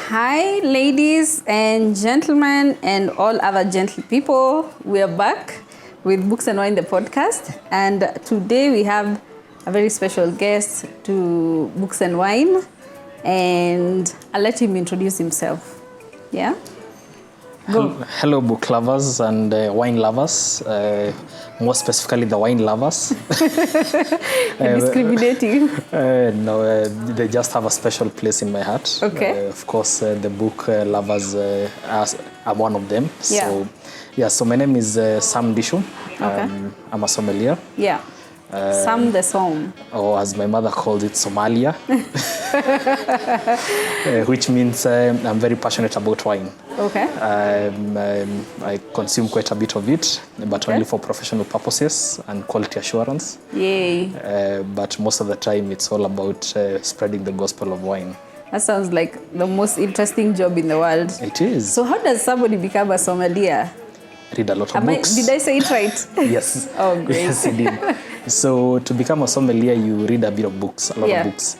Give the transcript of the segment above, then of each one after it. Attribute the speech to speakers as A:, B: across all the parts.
A: Hi, ladies and gentlemen, and all other gentle people. We are back with Books and Wine, the podcast. And today we have a very special guest to Books and Wine. And I'll let him introduce himself. Yeah? Go.
B: Hello, book lovers and wine lovers. More specifically, the wine lovers.
A: Discriminating.
B: No, they just have a special place in my heart.
A: Okay.
B: Of course, the book lovers are one of them.
A: Yeah.
B: So my name is Sam Ndichu.
A: Okay.
B: I'm a sommelier.
A: Yeah. Sam the Somm.
B: Or as my mother called it, Somalia. Which means I'm very passionate about wine.
A: Okay.
B: I consume quite a bit of it, but only for professional purposes and quality assurance.
A: Yay.
B: But most of the time, it's all about spreading the gospel of wine.
A: That sounds like the most interesting job in the world.
B: It is.
A: So how does somebody become a sommelier?
B: Read a lot of books.
A: Did I say it right?
B: Yes.
A: Oh, great.
B: Yes, you did. So to become a sommelier, you read a bit of books, a lot of books.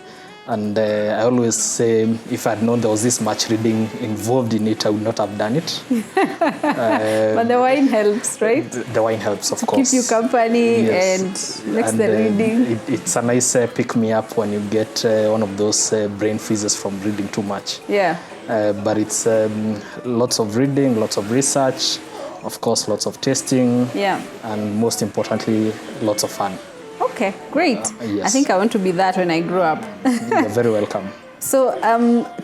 B: And I always say, if I'd known there was this much reading involved in it, I would not have done it.
A: But the wine helps, right?
B: The wine helps, of course.
A: Keep you company
B: Yes.
A: and makes the reading.
B: It's a nice pick-me-up when you get one of those brain freezes from reading too much.
A: Yeah.
B: But it's lots of reading, lots of research, of course, lots of tasting, and most importantly, lots of fun.
A: Okay, great.
B: Yes.
A: I think I want to be that when I grow up.
B: You're very welcome.
A: So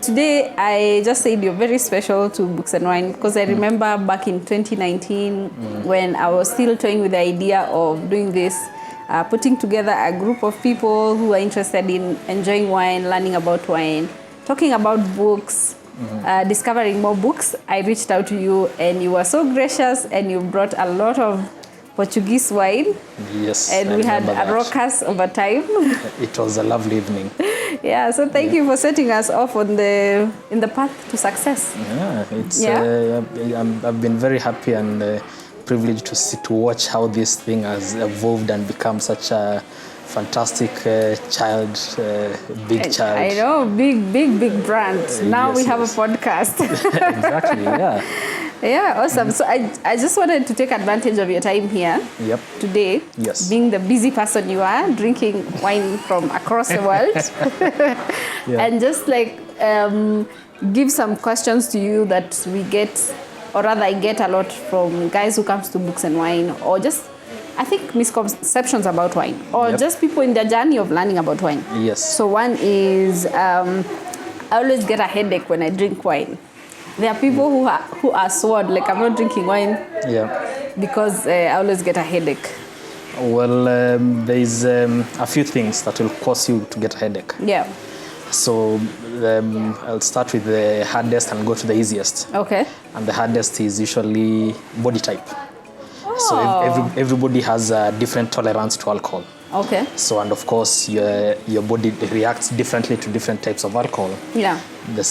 A: today I just said you're very special to Books and Wine because I remember back in 2019 when I was still toying with the idea of doing this, putting together a group of people who are interested in enjoying wine, learning about wine, talking about books, discovering more books. I reached out to you and you were so gracious and you brought a lot of Portuguese wine.
B: Yes.
A: And we had a raucous over time.
B: It was a lovely evening.
A: Yeah, so thank you for setting us off in the path to success.
B: Yeah, I've been very happy and privileged to watch how this thing has evolved and become such a fantastic child, big child.
A: I know, big brand. Now we have a podcast.
B: Exactly, yeah.
A: Yeah, awesome. So I just wanted to take advantage of your time here today.
B: Yes.
A: Being the busy person you are, drinking wine from across the world. And just give some questions to you that we get, or rather I get a lot from guys who comes to Books and Wine, or just, I think, misconceptions about wine, or just people in their journey of learning about wine.
B: Yes.
A: So one is, I always get a headache when I drink wine. There are people who are sworn, like I'm not drinking wine because I always get a headache.
B: Well, there's a few things that will cause you to get a headache.
A: Yeah.
B: So I'll start with the hardest and go to the easiest.
A: Okay.
B: And the hardest is usually body type.
A: Oh.
B: So everybody has a different tolerance to alcohol.
A: Okay.
B: So, and of course, your body reacts differently to different types of alcohol.
A: Yeah.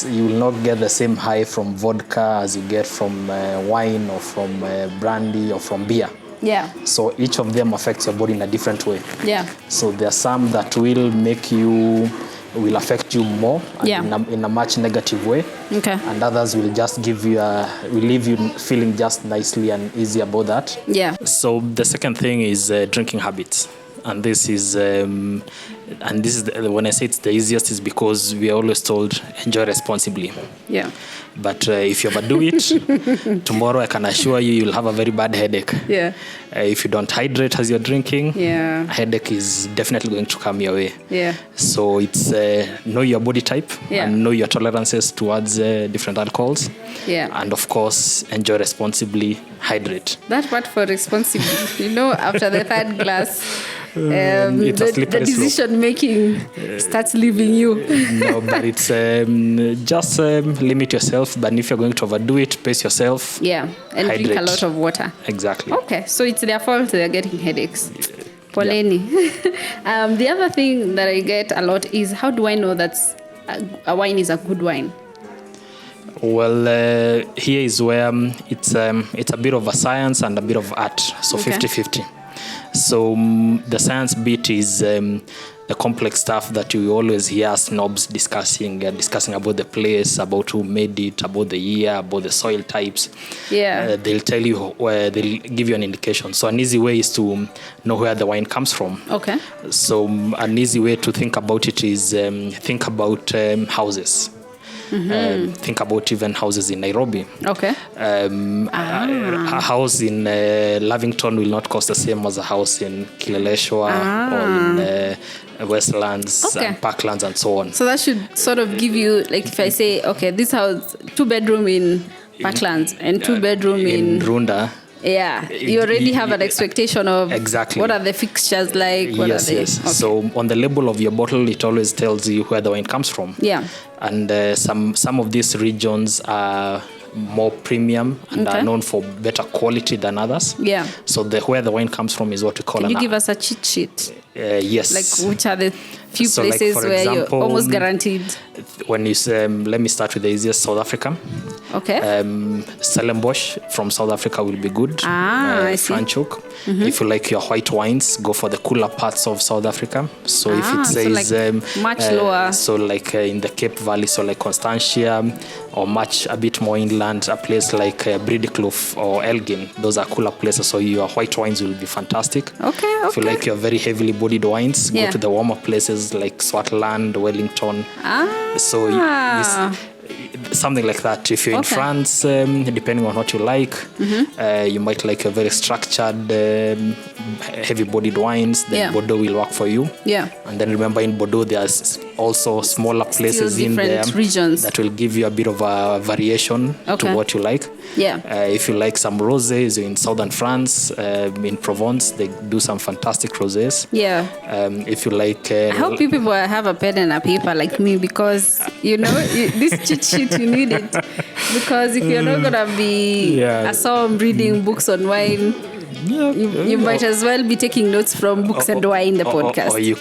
B: You will not get the same high from vodka as you get from wine or from brandy or from beer.
A: Yeah.
B: So each of them affects your body in a different way.
A: Yeah.
B: So there are some that will affect you more in a much negative way.
A: Okay.
B: And others will just will leave you feeling just nicely and easy about that.
A: Yeah.
B: So the second thing is drinking habits. And this is when I say it's the easiest is because we are always told enjoy responsibly.
A: Yeah.
B: But if you overdo it, tomorrow I can assure you'll have a very bad headache.
A: Yeah.
B: If you don't hydrate as you're drinking,
A: a
B: headache is definitely going to come your way.
A: Yeah.
B: So it's know your body type and know your tolerances towards different alcohols.
A: Yeah.
B: And of course, enjoy responsibly, hydrate.
A: That part for responsibility, after the third glass, the decision making starts leaving you.
B: No, but it's just limit yourself. But if you're going to overdo it, pace yourself.
A: Yeah, and hydrate. Drink a lot of water.
B: Exactly.
A: Okay, so it's their fault they're getting headaches. Poleni. The other thing that I get a lot is, how do I know that a wine is a good wine?
B: Well, here is where it's a bit of a science and a bit of art. So 50-50. So the science bit is the complex stuff that you always hear snobs discussing about the place, about who made it, about the year, about the soil types.
A: Yeah.
B: They'll tell you, they'll give you an indication. So an easy way is to know where the wine comes from.
A: Okay.
B: So an easy way to think about it is think about houses. Think about even houses in Nairobi.
A: Okay.
B: A house in Lavington will not cost the same as a house in Kileleshwa or in Westlands and Parklands and so on.
A: So that should sort of give you, like, if I say, okay, this house, 2-bedroom in Parklands and 2-bedroom in
B: Runda.
A: Yeah, you already have an expectation of
B: exactly
A: what are the fixtures like. What
B: yes,
A: are they?
B: yes.
A: Okay.
B: So on the label of your bottle, it always tells you where the wine comes from.
A: Yeah.
B: And some of these regions are more premium and are known for better quality than others.
A: Yeah.
B: So where the wine comes from is what we call.
A: Can you give us a cheat sheet?
B: Yes.
A: Like which are the few places
B: like,
A: where
B: example,
A: you're almost guaranteed?
B: When you let me start with the easiest, South Africa.
A: Okay.
B: Stellenbosch from South Africa will be good.
A: I see.
B: Franschhoek. If you like your white wines, go for the cooler parts of South Africa. So if it says
A: so like much lower.
B: So like in the Cape Valley, so like Constantia, or a bit more inland, a place like Bredekloof or Elgin, those are cooler places. So your white wines will be fantastic.
A: Okay.
B: If you like your very heavily bodied wines, go to the warmer places like Swartland, Wellington. So something like that. If you're in France, depending on what you like, you might like a very structured, heavy-bodied wines. Then Bordeaux will work for you.
A: Yeah.
B: And then remember, in Bordeaux, there's also smaller places in there
A: regions
B: that will give you a bit of a variation to what you like.
A: Yeah.
B: If you like some rosés in southern France, in Provence, they do some fantastic rosés.
A: Yeah.
B: If you like,
A: I hope people have a pen and a paper like me, because this cheat sheet, you need it, because if you're not gonna be a somm reading books on wine, you might as well be taking notes from books and wine, the podcast.
B: Or you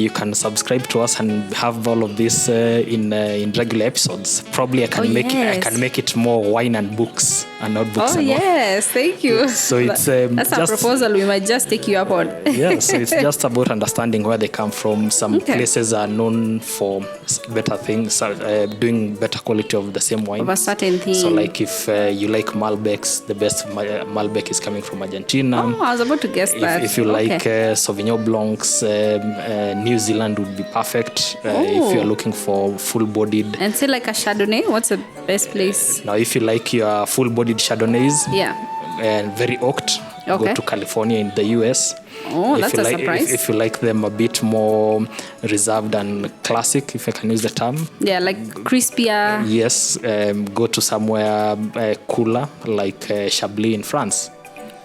B: can subscribe to us and have all of this in regular episodes. Probably I can make it more wine and books and not books.
A: Yes, thank you.
B: So it's
A: that's a proposal we might just take you up on.
B: So it's just about understanding where they come from. Some places are known for better things, doing better quality of the same wine
A: of a certain thing.
B: So like if you like Malbecs, the best Malbec is coming from Argentina.
A: I was about to guess that.
B: If you like Sauvignon Blancs, New Zealand would be perfect. If you're looking for full-bodied.
A: And say like a Chardonnay, what's the best place?
B: Now, if you like your full-bodied Chardonnays, and very oaked, go to California in the US.
A: That's a surprise.
B: If you like them a bit more reserved and classic, if I can use the term.
A: Yeah, like crispier.
B: Yes, go to somewhere cooler, like Chablis in France.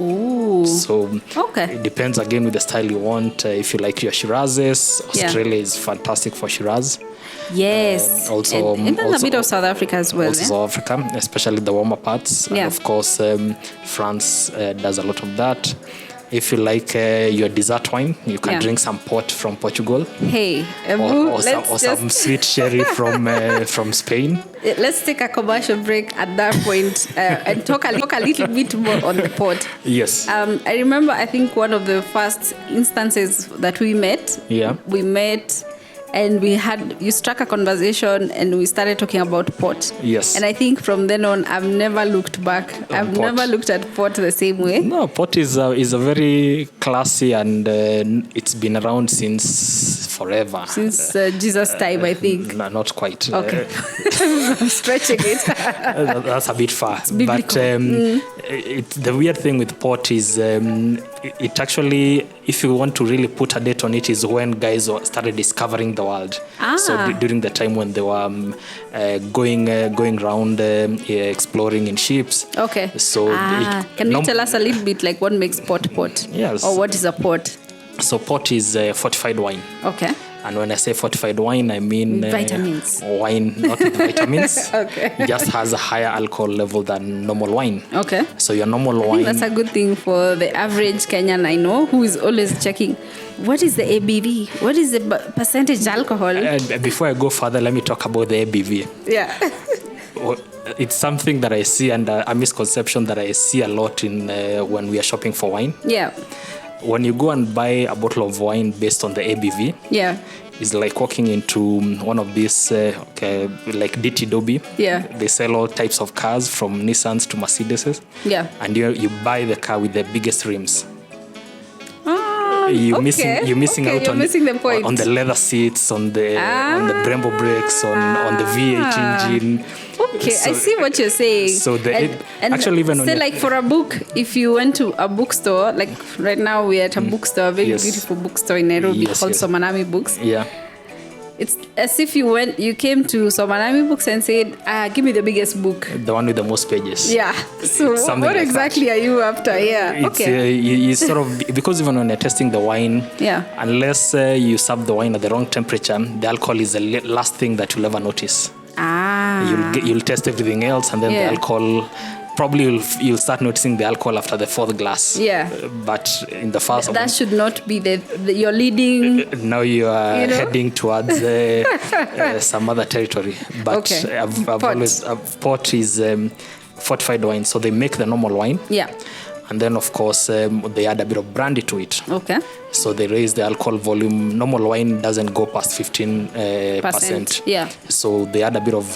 A: Ooh.
B: So it depends again with the style you want. If you like your Shirazes, Australia is fantastic for Shiraz.
A: Yes.
B: Also,
A: and a bit of South Africa as well.
B: Also South Africa, especially the warmer parts. And of course, France does a lot of that. If you like your dessert wine, you can drink some port from Portugal.
A: Hey,
B: or some sweet sherry from Spain.
A: Let's take a commercial break at that point and talk a little bit more on the port.
B: Yes.
A: I remember, I think one of the first instances that we met.
B: Yeah.
A: We met and you struck a conversation and we started talking about port.
B: Yes.
A: And I think from then on, I've never looked back. I've never looked at port the same way.
B: No, port is a very classy and it's been around since forever.
A: Since Jesus' time, I think.
B: No, not quite.
A: Okay. I'm stretching it.
B: That's a bit far. But the weird thing with port is it actually, if you want to really put a date on it, is when guys started discovering the world. So during the time when they were going around exploring in ships.
A: Okay.
B: So
A: can you tell us a little bit like what makes port?
B: Yes.
A: Or what is a port?
B: So port is fortified wine.
A: Okay.
B: And when I say fortified wine, I mean
A: vitamins.
B: Wine, not with vitamins.
A: Okay.
B: It just has a higher alcohol level than normal wine.
A: Okay.
B: So your normal wine.
A: I think that's a good thing for the average Kenyan I know, who is always checking, what is the ABV? What is the percentage alcohol?
B: Before I go further, let me talk about the ABV.
A: Yeah.
B: It's something that I see, and a misconception that I see a lot in when we are shopping for wine.
A: Yeah.
B: when you go and buy a bottle of wine based on the ABV, it's like walking into one of these, like DT Dobby.
A: Yeah.
B: They sell all types of cars from Nissans to Mercedeses.
A: Yeah.
B: And you buy the car with the biggest rims. You're missing out on the leather seats, on the Brembo brakes, on the V8 engine.
A: Okay, so, I see what you're saying.
B: So actually, even
A: say like for a book, if you went to a bookstore, like right now we're at a bookstore, a very beautiful bookstore in Nairobi called Somanami Books.
B: Yeah.
A: It's as if you came to Somanami Books and said, give me the biggest book.
B: The one with the most pages.
A: Yeah. So what like exactly that. Are you after? Yeah.
B: It's, you sort of, because even when you're testing the wine, unless you serve the wine at the wrong temperature, the alcohol is the last thing that you'll ever notice. You'll test everything else, and then the alcohol, probably you'll start noticing the alcohol after the fourth glass. Yeah. But in the first
A: that should not be you're leading.
B: Now you are heading towards some other territory. But I've always port is fortified wine, so they make the normal wine. Yeah. And then, of course, they add a bit of brandy to it. Okay. So they raise the alcohol volume. Normal wine doesn't go past 15%. Yeah. So they add a bit of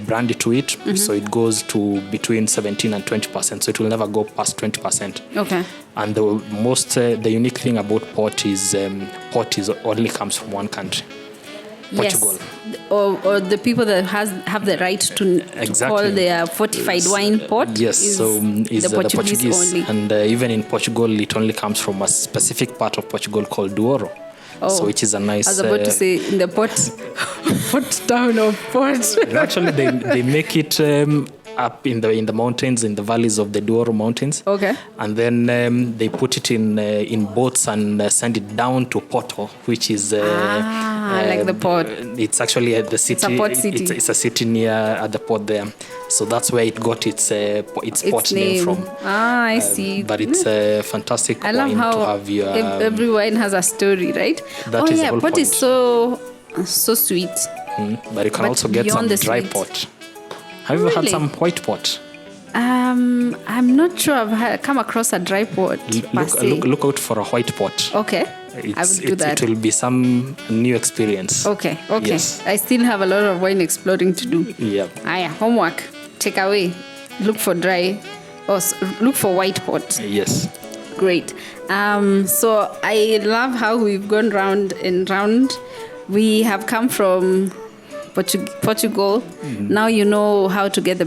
B: brandy to it. Mm-hmm. So it goes to between 17 and 20%. So it will never go past 20%. Okay. And the unique thing about port is only comes from one country. Portugal.
A: Yes. Or the people that have the right to call their fortified wine port.
B: Yes, so is the Portuguese only. And even in Portugal, it only comes from a specific part of Portugal called Douro. So which is a nice...
A: I was about to say, in the port town of Port.
B: Actually, they make it... up in the mountains, in the valleys of the Douro Mountains. Okay. And then they put it in boats and send it down to Porto, which is
A: like the port.
B: It's actually the city. It's a port city. It's a city near at the port there. So that's where it got its port name from.
A: I see.
B: But it's a fantastic wine to have.
A: Every wine has a story, right?
B: That is the whole
A: port
B: point.
A: Is so sweet.
B: But you can also get some dry port. Have you ever had some white port?
A: I'm not sure I've come across a dry port.
B: Look out for a white port.
A: Okay. I will do that.
B: It will be some new experience.
A: Okay. Yes. I still have a lot of wine exploring to do.
B: Yeah.
A: Homework. Take away. Look for dry. Look for white port.
B: Yes.
A: Great. So I love how we've gone round and round. We have come from Portugal. Mm-hmm. Now you know how to get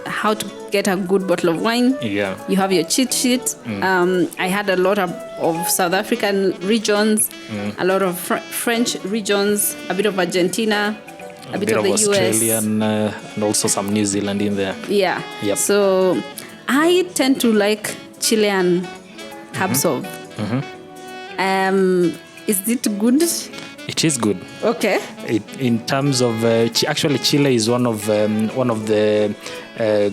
A: how to get a good bottle of wine. Yeah. You have your cheat sheet. I had a lot of South African regions, a lot of French regions, a bit of Argentina, a bit of the
B: Australian, US. And also some New Zealand in there.
A: Yeah. Yep. So I tend to like Chilean Cab Sauv. Is it good?
B: It is good.
A: Okay.
B: In terms of actually, Chile is one of the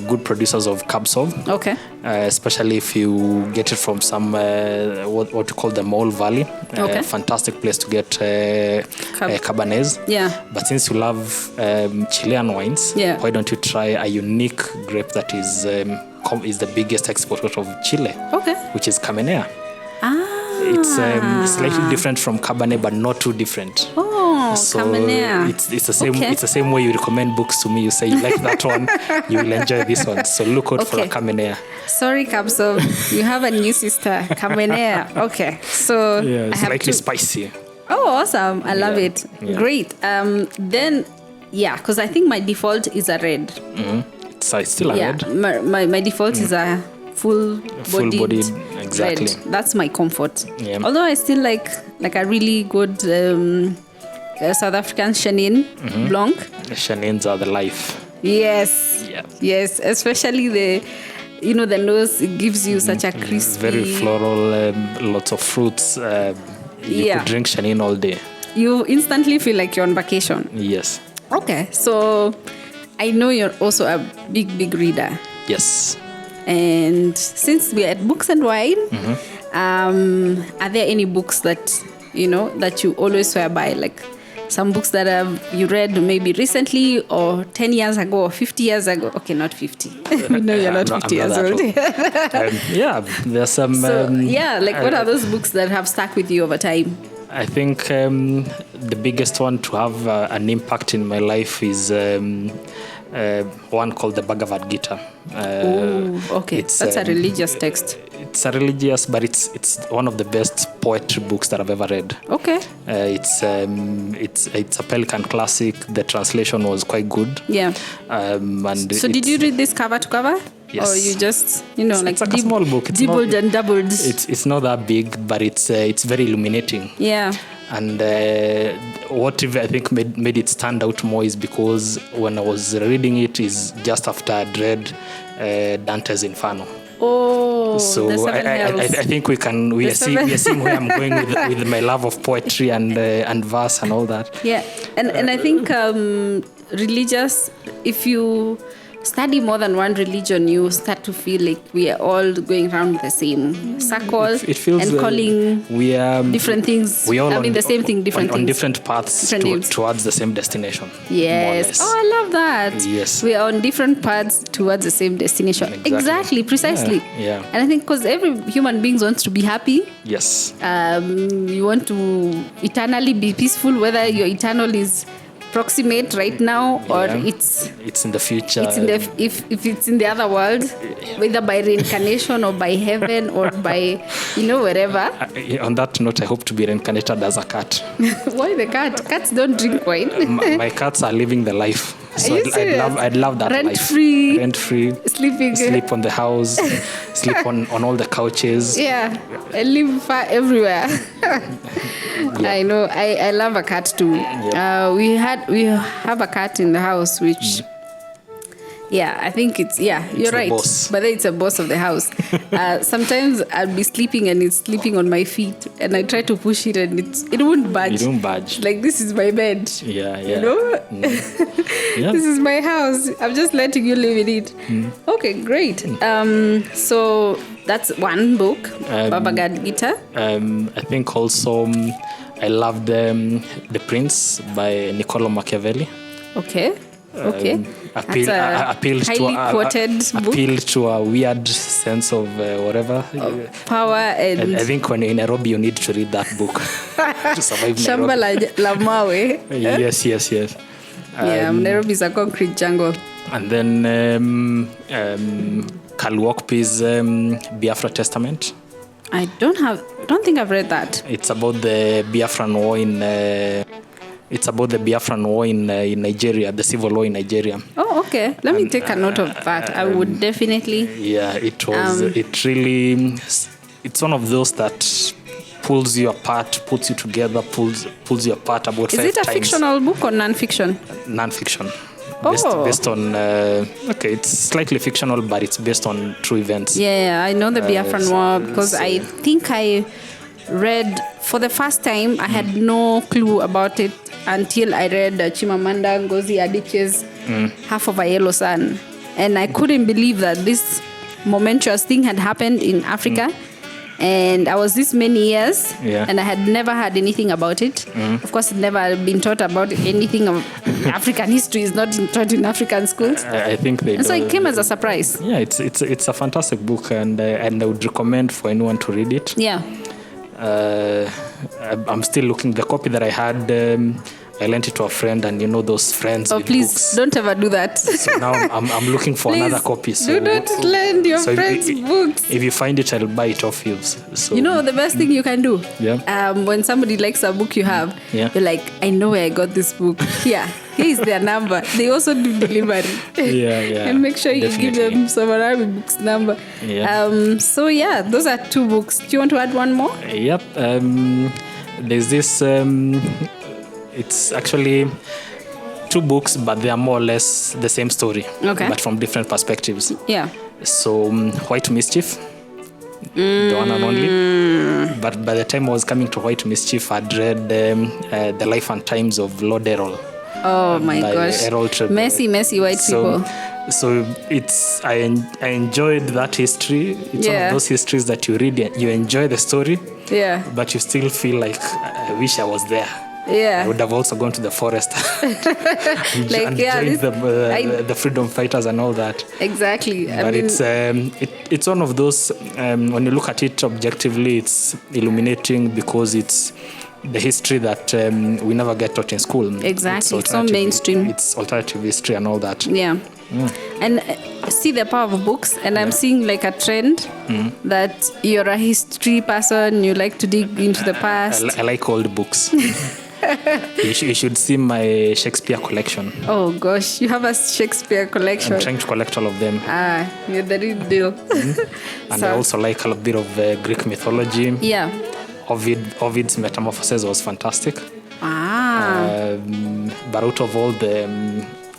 B: good producers of Cab Sauv. Okay. Especially if you get it from some what you call the Mole Valley. Okay. Fantastic place to get Cabernets. Yeah. But since you love Chilean wines, why don't you try a unique grape that is the biggest exporter of Chile? Okay. Which is Carmenere. It's slightly different from Cabernet, but not too different. So Carmenere. It's the same. Okay. It's the same way you recommend books to me. You say you like that one, you will enjoy this one. So look out for a Carmenere.
A: Sorry, Cab Sauv, you have a new sister, Carmenere. Okay, so
B: it's slightly spicy.
A: Oh, awesome! I love it. Yeah. Great. Then, because I think my default is a red.
B: It's still a red.
A: My default is a full-bodied
B: exactly.
A: red. That's my comfort. Yeah. Although I still like a really good South African Chenin Blanc.
B: The Chenins are the life.
A: Yes. Yeah. Yes, especially the nose. It gives you such a crispy.
B: Very floral. Lots of fruits. You could drink Chenin all day.
A: You instantly feel like you're on vacation.
B: Yes.
A: Okay, so I know you're also a big reader.
B: Yes.
A: And since we're at Books and Wine, are there any books that you always swear by? Like some books that you read maybe recently or 10 years ago or 50 years ago. Okay, not 50. We know you're not 50 years old.
B: Yeah, there's some...
A: what are those books that have stuck with you over time?
B: I think the biggest one to have an impact in my life is one called the Bhagavad Gita.
A: Okay. That's a religious text.
B: It's a religious, but it's one of the best poetry books that I've ever read.
A: Okay.
B: It's a Pelican classic. The translation was quite good.
A: Yeah. So did you read this cover to cover?
B: Yes.
A: Or you just,
B: it's like a small book.
A: Dibbled and doubled.
B: It's not that big, but it's very illuminating.
A: Yeah.
B: And what I think made it stand out more is because when I was reading it is just after I'd read Dante's Inferno.
A: Oh,
B: so I think we are seeing where I'm going with my love of poetry and verse and all that.
A: Yeah, and I think religious, if you study more than one religion, you start to feel like we are all going around the same circle. It feels and calling
B: we are
A: different things.
B: We all
A: the same thing, different things.
B: On different paths towards the same destination.
A: Yes. Oh, I love that.
B: Yes.
A: We are on different paths towards the same destination. Exactly, precisely.
B: Yeah.
A: And I think because every human being wants to be happy.
B: Yes.
A: You want to eternally be peaceful, whether your eternal is proximate right now or it's
B: in the future.
A: It's in the if it's in the other world, whether by reincarnation or by heaven or by wherever.
B: On that note, I hope to be reincarnated as a cat.
A: Why the cat? Cats don't drink wine.
B: My cats are living the life. So I'd love that
A: rent
B: life.
A: Rent
B: free. Sleep on the house. Sleep on all the couches.
A: Yeah. I live far everywhere. Yeah. I know. I love a cat too. Yeah. We have a cat in the house which I think it's you're right.
B: Boss.
A: But then it's a boss of the house. Sometimes I'll be sleeping and it's sleeping on my feet and I try to push it and it won't budge.
B: It won't budge.
A: Like, this is my bed.
B: Yeah.
A: This is my house. I'm just letting you live in it. Okay, great. So that's one book, Bhagavad Gita.
B: I think also I loved The Prince by Niccolo Machiavelli.
A: Okay.
B: Appealed to a weird sense of whatever
A: power and
B: I think when in Nairobi you need to read that book to survive
A: Shamba la mawe.
B: Yes.
A: Nairobi is a concrete jungle.
B: And then Kalu Okpi's Biafra Testament.
A: I don't think I've read that.
B: It's about the Biafran war in Nigeria, the civil war in Nigeria.
A: Oh, okay. Let me take a note of that. I would definitely.
B: Yeah, it was. It's one of those that pulls you apart, puts you together, pulls you apart about 5 times.
A: Is it a fictional book or non-fiction?
B: Non-fiction.
A: Oh.
B: Based on it's slightly fictional, but it's based on true events.
A: Yeah, I know the Biafran war because I think I read for the first time. I had no clue about it until I read Chimamanda Ngozi Adichie's Half of a Yellow Sun, and I couldn't believe that this momentous thing had happened in Africa. And I was this many years, and I had never heard anything about it. Of course, I'd never been taught about anything of African history. Is not taught in African schools.
B: I think they.
A: And so it came as a surprise.
B: Yeah, it's a fantastic book, and I would recommend for anyone to read it.
A: Yeah.
B: I'm still looking. The copy that I had, I lent it to a friend, and those friends with
A: please
B: books.
A: Don't ever do that.
B: So now I'm looking for another copy. So
A: do not lend your friends books.
B: If you find it, I'll buy it off you. So
A: the best thing you can do.
B: Yeah.
A: When somebody likes a book you have, you're like, I know where I got this book. Here is their number. They also do delivery.
B: Yeah.
A: And make sure you give them Arabic Books number.
B: Yeah.
A: So those are 2 books. Do you want to add one more?
B: Yep. There's this. It's actually 2 books, but they are more or less the same story, but from different perspectives. Yeah. So White Mischief, the one and only. But by the time I was coming to White Mischief, I'd read The Life and Times of Lord Errol.
A: Oh my gosh. Messy white people.
B: So I enjoyed that history. It's one of those histories that you read, you enjoy the story, but you still feel like I wish I was there.
A: Yeah.
B: I would have also gone to the forest
A: Like,
B: and
A: yeah,
B: joined
A: this-
B: the freedom fighters and all that.
A: Exactly.
B: But it's one of those, when you look at it objectively, it's illuminating because it's the history that we never get taught in school.
A: Exactly. It's so
B: alternative-
A: mainstream.
B: It's alternative history and all that.
A: Yeah. And see the power of books, and I'm seeing like a trend that you're a history person, you like to dig into the past.
B: I like old books. You should see my Shakespeare collection.
A: Oh gosh, you have a Shakespeare collection.
B: I'm trying to collect all of them.
A: You're the real deal.
B: And I also like a bit of Greek mythology.
A: Yeah.
B: Ovid's Metamorphoses was fantastic. But out of all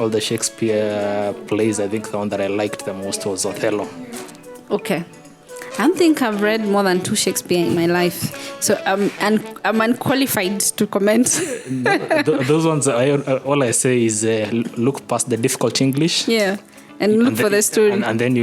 B: the Shakespeare plays, I think the one that I liked the most was Othello.
A: Okay. I don't think I've read more than 2 Shakespeare in my life, so I'm unqualified to comment.
B: Those ones, all I say is look past the difficult English.
A: Yeah, and look for the story.
B: And then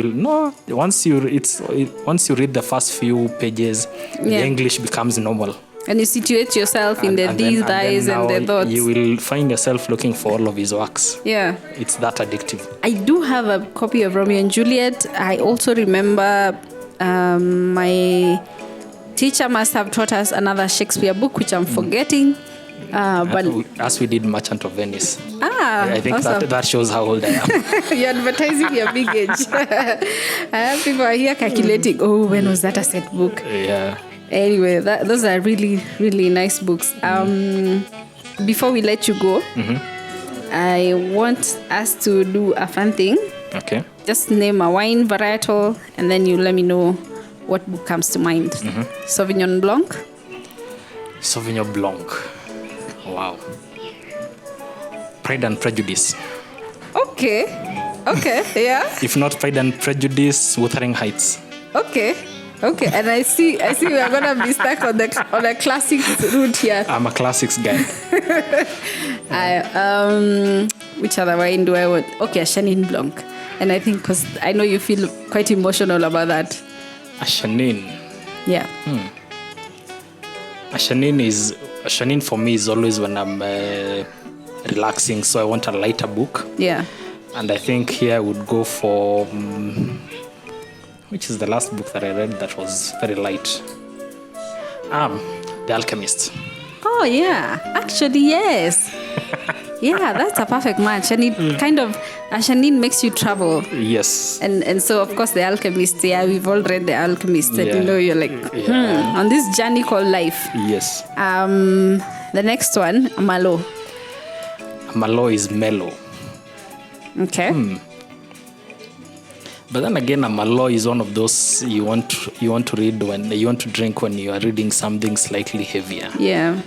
B: once you read the first few pages, the English becomes normal.
A: And you situate yourself in these guys and the thoughts.
B: You will find yourself looking for all of his works.
A: Yeah.
B: It's that addictive.
A: I do have a copy of Romeo and Juliet. I also remember my teacher must have taught us another Shakespeare book, which I'm forgetting. But
B: as we did Merchant of Venice.
A: I
B: think awesome. that shows how old I am.
A: You're advertising your big age. People are here calculating, when was that a set book?
B: Yeah.
A: Anyway, those are really, really nice books. Before we let you go, I want us to do a fun thing.
B: Okay.
A: Just name a wine varietal, and then you let me know what book comes to mind. Sauvignon Blanc?
B: Sauvignon Blanc. Wow. Pride and Prejudice.
A: Okay, yeah.
B: If not Pride and Prejudice, Wuthering Heights.
A: Okay, and I see we are gonna be stuck on a classics route here.
B: I'm a classics guy.
A: Which other wine do I want? Okay, a Chenin Blanc. And I think because I know you feel quite emotional about that.
B: A Chenin.
A: Yeah.
B: A Chenin for me is always when I'm relaxing, so I want a lighter book.
A: Yeah.
B: And I think here I would go for which is the last book that I read that was very light? The Alchemist.
A: Oh yeah, actually yes. Yeah, that's a perfect match, and it kind of Chenin makes you travel.
B: Yes.
A: And so of course the Alchemist. Yeah, we've all read the Alchemist, and you're like on this journey called life.
B: Yes.
A: The next one, Malo.
B: Malo is mellow.
A: Okay.
B: But then again, a Malo is one of those you want to read when you want to drink when you are reading something slightly heavier.
A: Yeah.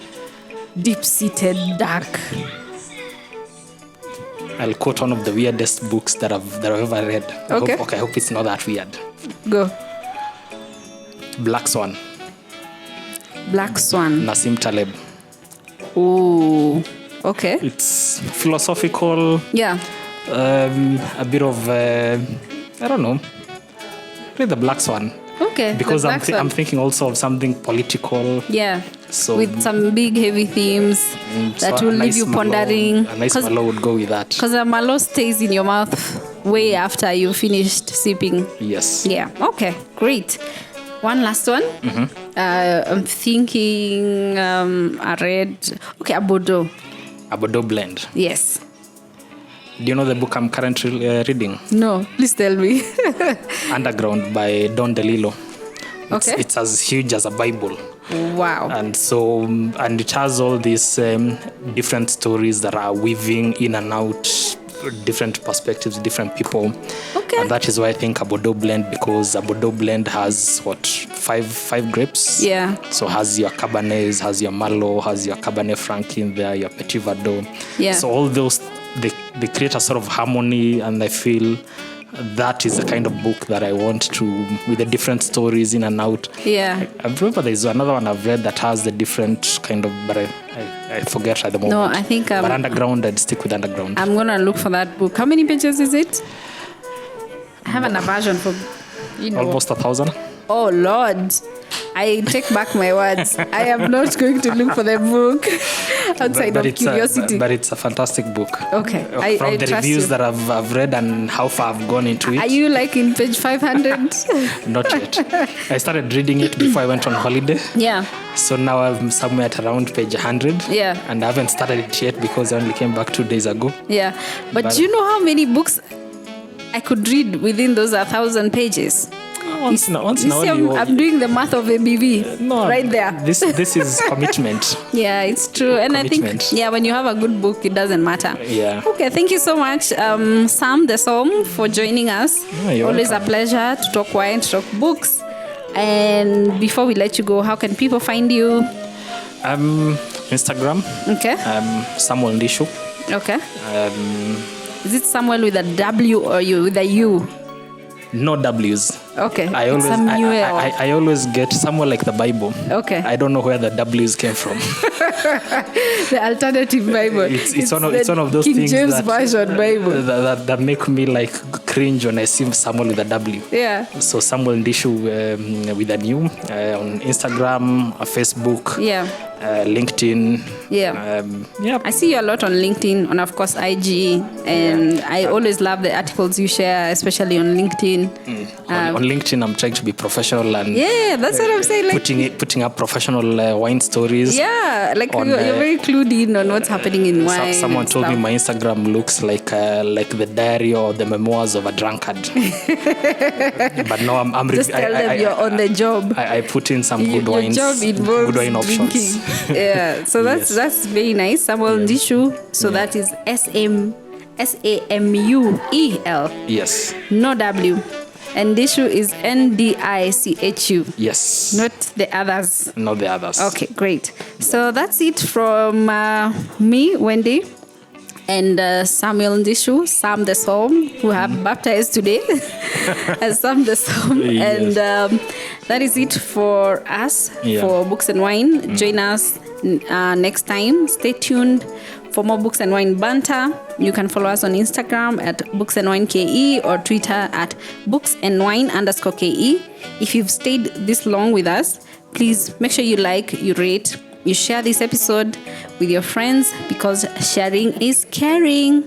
A: Deep-seated, dark.
B: I'll quote one of the weirdest books that I've ever read.
A: Okay.
B: I hope it's not that weird.
A: Go.
B: Black Swan.
A: Black Swan.
B: Nassim Taleb.
A: Ooh. Okay.
B: It's philosophical.
A: Yeah.
B: A bit of I don't know. Read the Black Swan.
A: Okay.
B: Because I'm thinking also of something political.
A: Yeah.
B: So
A: with some big heavy themes that will leave you pondering.
B: A nice Malo would go with that.
A: Because a Malo stays in your mouth way after you finished sipping.
B: Yes.
A: Yeah. Okay. Great. One last one. I'm thinking I read a Bordeaux.
B: A Bordeaux blend.
A: Yes.
B: Do you know the book I'm currently reading?
A: No, please tell me.
B: Underground by DeLillo.
A: Okay.
B: It's as huge as a Bible.
A: Wow.
B: And it has all these different stories that are weaving in and out, different perspectives, different people.
A: Okay.
B: And that is why I think a Bordeaux blend, because a Bordeaux blend has five grapes.
A: Yeah.
B: So has your Cabernets, has your Merlot, has your Cabernet Franc in there, your Petit Verdot.
A: Yeah.
B: So all those they create a sort of harmony, and I feel that is the kind of book that I want to, with the different stories in and out.
A: Yeah.
B: I remember there's another one I've read that has the different kind of, but I forget at the moment.
A: No, I think...
B: but Underground, I'd stick with Underground.
A: I'm going to look for that book. How many pages is it? I have an aversion for...
B: Almost 1,000.
A: Oh, Lord. I take back my words. I am not going to look for the book outside of curiosity.
B: But it's a fantastic book.
A: Okay.
B: From
A: I
B: the
A: trust
B: reviews
A: you.
B: that I've read and how far I've gone into it.
A: Are you like in page 500?
B: Not yet. I started reading it before I went on holiday.
A: Yeah.
B: So now I'm somewhere at around page 100.
A: Yeah.
B: And I haven't started it yet because I only came back 2 days ago.
A: Yeah. But do you know how many books I could read within those 1,000 pages?
B: Once in a while,
A: I'm doing the math of ABV right there.
B: This is commitment.
A: Yeah, it's true. And
B: Commitment.
A: I think, when you have a good book, it doesn't matter.
B: Yeah.
A: Okay, thank you so much, Sam the Somm, for joining us.
B: You're
A: Always
B: welcome.
A: a pleasure to talk wine, to talk books. And before we let you go, how can people find you?
B: Instagram.
A: Okay.
B: Samuel Ndichu.
A: Okay. Is it Samuel with a W or you with a U?
B: No W's.
A: Okay.
B: I always get somewhere like the Bible.
A: Okay.
B: I don't know where the W's came from.
A: The alternative Bible.
B: It's one of those
A: King
B: things
A: James
B: that,
A: Version Bible.
B: that make me like cringe when I see Samuel with a W.
A: Yeah.
B: So Samuel Ndichu with a new on Instagram, Facebook, LinkedIn.
A: Yeah. I see you a lot on LinkedIn and of course IG, and I always love the articles you share, especially on LinkedIn.
B: On LinkedIn, I'm trying to be professional and
A: that's what I'm saying. Like
B: putting up professional wine stories.
A: Yeah, like you're very clued in on what's happening in wine.
B: Someone told me my Instagram looks like the diary or the memoirs of a drunkard. But no, I'm
A: just tell them you're on the job.
B: I put in some good wines,
A: your job involves
B: good wine options.
A: drinking. Yeah, so that's very nice. Samuel Ndichu. So that is SAMUEL.
B: Yes.
A: No W. And Ndichu is NDICHU.
B: Yes.
A: Not the others.
B: Not the others.
A: Okay, great. So that's it from me, Wendy, and Samuel Ndichu, Sam the Somm, who have baptized today as Sam the Somm.
B: Yes.
A: And that is it for us for Books and Wine. Join us next time. Stay tuned for more Books and Wine banter. You can follow us on Instagram at Books and Wine KE or Twitter at booksandwine_KE. If you've stayed this long with us, please make sure you like, you rate, you share this episode with your friends because sharing is caring.